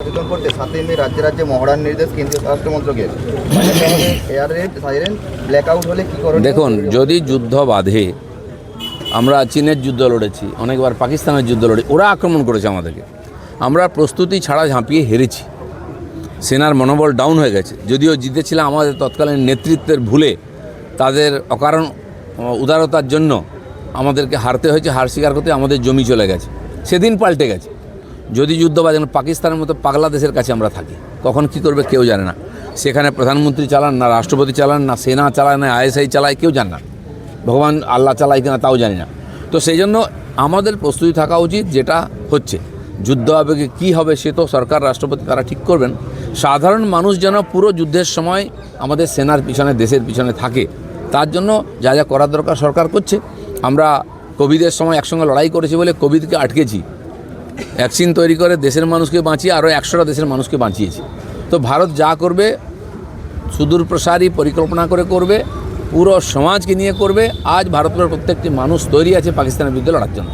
সচেতন করতে 7ই মে রাজ্যে রাজ্যে মহড়ার নির্দেশ কেন্দ্রীয় স্বরাষ্ট্র মন্ত্রকের। এয়ার রেড, সাইরেন, ব্ল্যাকআউট হলে কী করণীয়? দেখুন, যদি যুদ্ধ বাধে, আমরা চীনের যুদ্ধ লড়েছি, অনেকবার পাকিস্তানের যুদ্ধ লড়েছি, ওরা আক্রমণ করেছে আমাদেরকে, আমরা প্রস্তুতি ছাড়া ঝাঁপিয়ে হেরেছি, সেনার মনোবল ডাউন হয়ে গেছে। যদিও জিতেছিলাম আমাদের তৎকালীন নেতৃত্বের ভুলে, তাদের অকারণ উদারতার জন্য আমাদেরকে হারতে হয়েছে, হার স্বীকার করতে আমাদের জমি চলে গেছে, সেদিন পাল্টে গেছে। যদি যুদ্ধ বাজে, পাকিস্তানের মতো পাগলা দেশের কাছে আমরা থাকি, কখন কী করবে কেউ জানে না। সেখানে প্রধানমন্ত্রী চালান না, রাষ্ট্রপতি চালান না, সেনা চালায় না, আইএসআই চালায়, কেউ জানে না, ভগবান আল্লাহ চালায় কিনা তাও জানি না। তো সেই জন্য আমাদের প্রস্তুতি থাকা উচিত। যেটা হচ্ছে যুদ্ধ আবেগে কী হবে সে তো সরকার, রাষ্ট্রপতি তারা ঠিক করবেন। সাধারণ মানুষ যেন পুরো যুদ্ধের সময় আমাদের সেনার পিছনে, দেশের পিছনে থাকে, তার জন্য যা যা করার দরকার সরকার করছে। আমরা কোভিডের সময় একসঙ্গে লড়াই করেছি বলে কোভিডকে আটকেছি, ভ্যাকসিন তৈরি করে দেশের মানুষকে বাঁচিয়ে আরও 100টা দেশের মানুষকে বাঁচিয়েছি। তো ভারত যা করবে সুদূর প্রসারী পরিকল্পনা করে করবে, পুরো সমাজকে নিয়ে করবে। আজ ভারতের প্রত্যেকটি মানুষ তৈরি আছে পাকিস্তানের বিরুদ্ধে লড়ার জন্য।